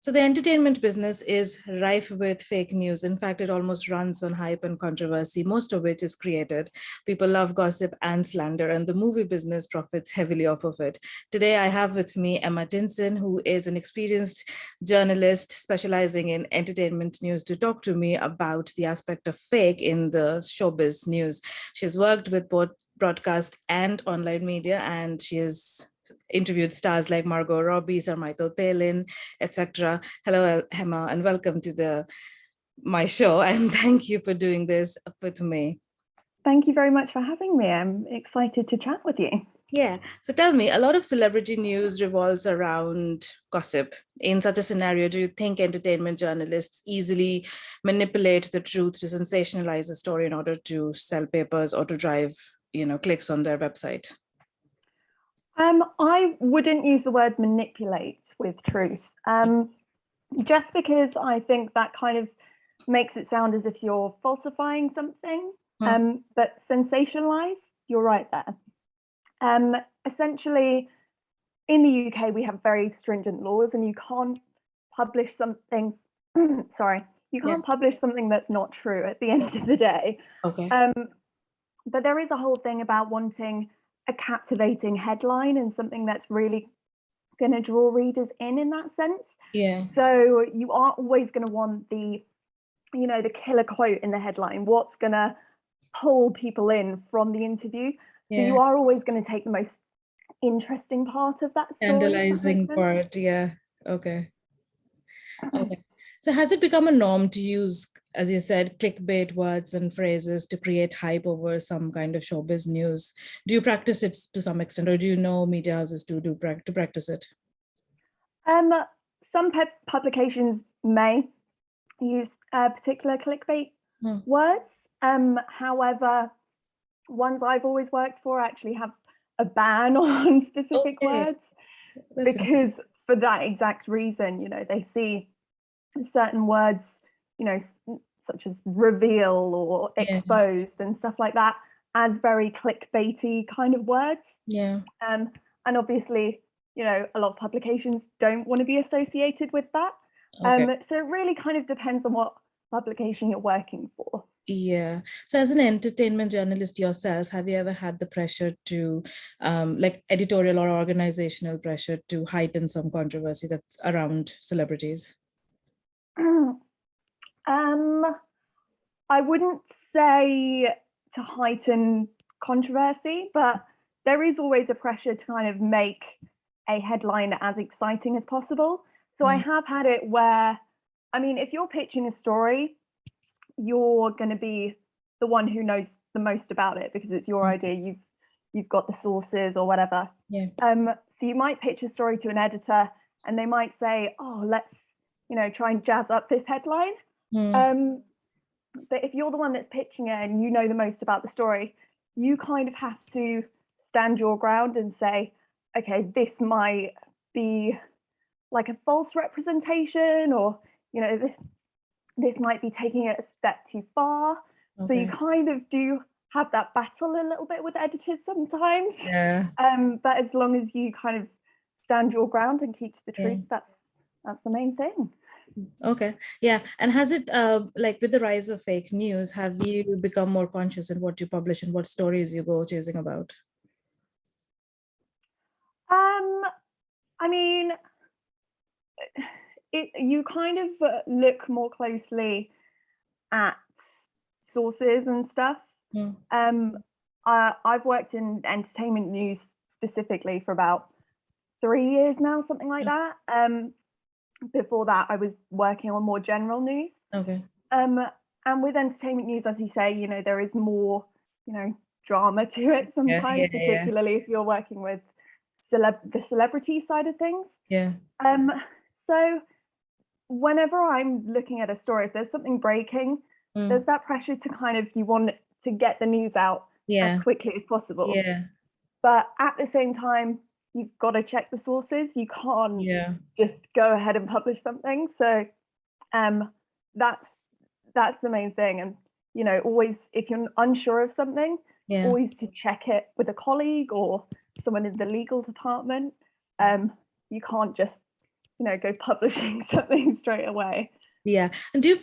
So the entertainment business is rife with fake news. In fact, it almost runs on hype and controversy, most of which is created. People love gossip and slander, and the movie business profits heavily off of it. Today, I have with me Emma Tinson, who is an experienced journalist specializing in entertainment news, to talk to me about the aspect of fake in the showbiz news. She's worked with both broadcast and online media, and she has interviewed stars like Margot Robbie, Sir Michael Palin, etc. Hello, Emma, and welcome to my show. And thank you for doing this with me. Thank you very much for having me. I'm excited to chat with you. Yeah. So tell me, a lot of celebrity news revolves around gossip. In such a scenario, do you think entertainment journalists easily manipulate the truth to sensationalize a story in order to sell papers or to drive, clicks on their website? I wouldn't use the word manipulate with truth, just because I think that kind of makes it sound as if you're falsifying something. But sensationalize, you're right there. Essentially, in the UK, we have very stringent laws, and you can't publish something. You can't publish something that's not true at the end of the day. Okay. But there is a whole thing about wanting a captivating headline and something that's really going to draw readers in that sense. Yeah. So you are always going to want the killer quote in the headline, what's going to pull people in from the interview. So you are always going to take the most interesting part of that story. Scandalizing part, yeah. Okay. So has it become a norm to use, as you said, clickbait words and phrases to create hype over some kind of showbiz news? Do you practice it to some extent, or do you know media houses to practice it? Some publications may use particular clickbait words. However, ones I've always worked for actually have a ban on specific words. Because for that exact reason, they see certain words, such as reveal or exposed and stuff like that as very clickbaity kind of words. Yeah. And obviously, a lot of publications don't want to be associated with that. So it really kind of depends on what publication you're working for. Yeah. So as an entertainment journalist yourself, have you ever had the pressure to, like editorial or organizational pressure to heighten some controversy that's around celebrities? I wouldn't say to heighten controversy, but there is always a pressure to kind of make a headline as exciting as possible. So I have had it where, if you're pitching a story, you're going to be the one who knows the most about it because it's your idea. You've got the sources or whatever. Yeah. So you might pitch a story to an editor, and they might say, "Oh, let's try and jazz up this headline." But if you're the one that's pitching it and you know the most about the story, you kind of have to stand your ground and say, okay, this might be like a false representation, or this might be taking it a step too far. So you kind of do have that battle a little bit with editors sometimes. Yeah. But as long as you kind of stand your ground and keep to the truth, that's the main thing. Okay. Yeah. And has it, like with the rise of fake news, have you become more conscious in what you publish and what stories you go chasing about? You kind of look more closely at sources and stuff. I've worked in entertainment news specifically for about 3 years now, something like that. Before that, I was working on more general news. Okay. And with entertainment news, as you say, there is more, drama to it sometimes, particularly if you're working with the celebrity side of things. Yeah. So whenever I'm looking at a story, if there's something breaking, there's that pressure to kind of, you want to get the news out as quickly as possible. Yeah. But at the same time, you've got to check the sources. You can't just go ahead and publish something. So that's the main thing. And, always, if you're unsure of something, always to check it with a colleague or someone in the legal department. You can't just go publishing something straight away. Yeah. And do you,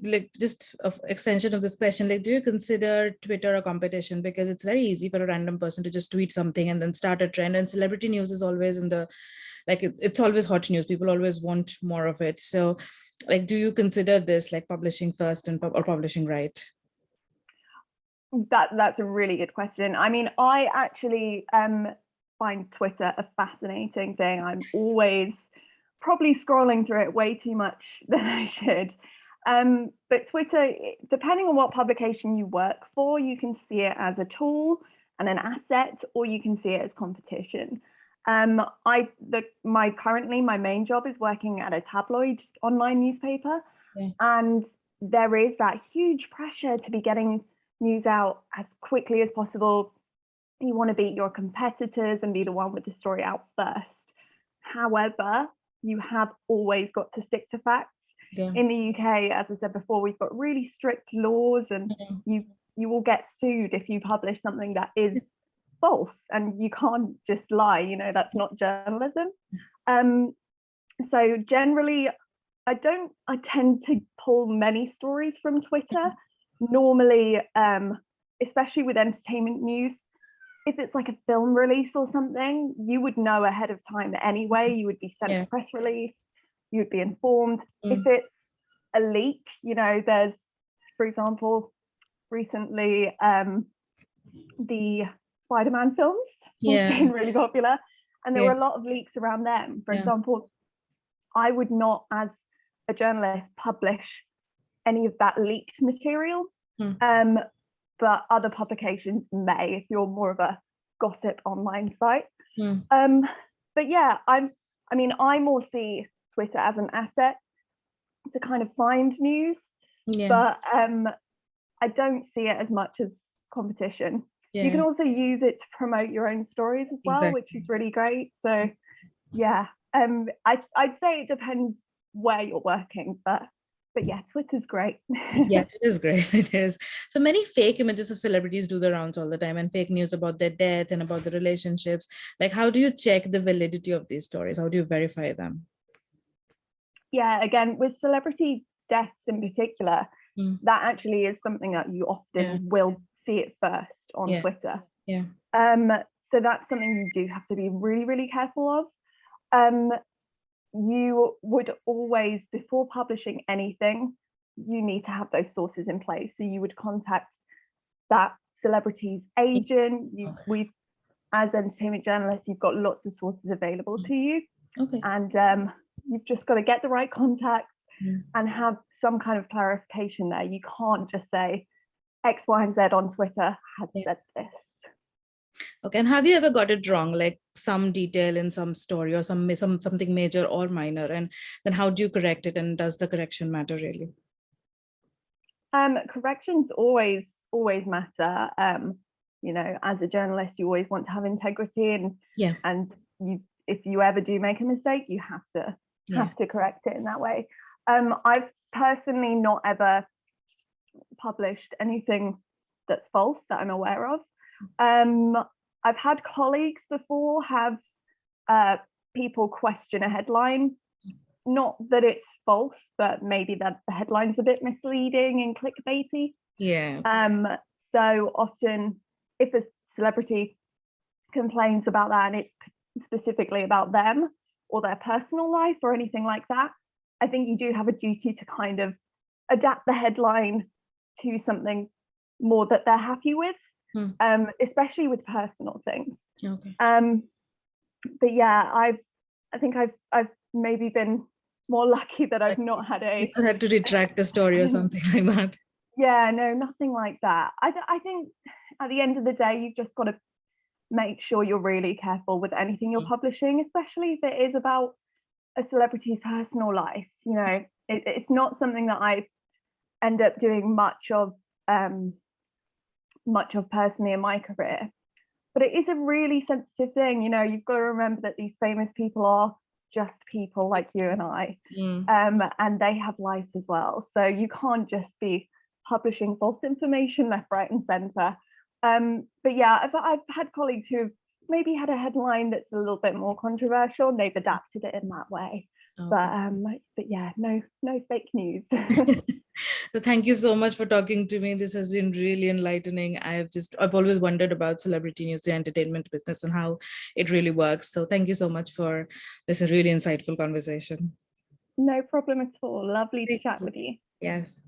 like, just of extension of this question, like, do you consider Twitter a competition? Because it's very easy for a random person to just tweet something and then start a trend. And celebrity news is always in the, like, it's always hot news. People always want more of it. So, like, do you consider this like publishing first and or publishing right? That's a really good question. I mean, I actually find Twitter a fascinating thing. I'm always probably scrolling through it way too much than I should. But Twitter, depending on what publication you work for, you can see it as a tool and an asset, or you can see it as competition. Currently my main job is working at a tabloid online newspaper, and there is that huge pressure to be getting news out as quickly as possible. You want to beat your competitors and be the one with the story out first. However, you have always got to stick to facts. In the UK, as I said before, we've got really strict laws, and you will get sued if you publish something that is false, and you can't just lie. That's not journalism. So generally, I tend to pull many stories from Twitter. Normally, especially with entertainment news, if it's like a film release or something, you would know ahead of time anyway. You would be sent a press release, you would be informed. If it's a leak, there's, for example, recently the Spider-Man films have been really popular, and there were a lot of leaks around them. For example, I would not, as a journalist, publish any of that leaked material. But other publications may, if you're more of a gossip online site. But yeah, I more see Twitter as an asset to kind of find news, but I don't see it as much as competition. You can also use it to promote your own stories as well, which is really great. So yeah, I'd say it depends where you're working, but yeah, Twitter's great. Yeah, it is great. It is. So many fake images of celebrities do the rounds all the time, and fake news about their death and about the relationships. Like, how do you check the validity of these stories? How do you verify them? Yeah, again, with celebrity deaths in particular, that actually is something that you often will see it first on Twitter. So that's something you do have to be really, really careful of. You would always, before publishing anything, you need to have those sources in place. So you would contact that celebrity's agent. We've, as entertainment journalists, you've got lots of sources available to you. And you've just got to get the right contacts and have some kind of clarification there. You can't just say X, Y, and Z on Twitter has said this. Okay, and have you ever got it wrong, like some detail in some story or something major or minor, and then how do you correct it, and does the correction matter really? Corrections always matter. As a journalist, you always want to have integrity, and if you ever do make a mistake, you have to correct it in that way. I've personally not ever published anything that's false that I'm aware of. I've had colleagues before have people question a headline, not that it's false, but maybe that the headline's a bit misleading and clickbaity. So often, if a celebrity complains about that and it's specifically about them or their personal life or anything like that, I think you do have a duty to kind of adapt the headline to something more that they're happy with. Especially with personal things. But yeah, I think I've maybe been more lucky that I've not had you had to retract a story or something like that. Yeah, no, nothing like that. I think at the end of the day, you've just got to make sure you're really careful with anything you're publishing, especially if it is about a celebrity's personal life. It's not something that I end up doing much of personally in my career, but it is a really sensitive thing. You've got to remember that these famous people are just people like you and I, and they have lives as well, so you can't just be publishing false information left, right, and center. But yeah, I've had colleagues who have maybe had a headline that's a little bit more controversial, and they've adapted it in that way. Okay. But yeah, no fake news. So thank you so much for talking to me. This has been really enlightening. I've always wondered about celebrity news, the entertainment business, and how it really works. So thank you so much for this really insightful conversation. No problem at all. Lovely to chat with you. Yes.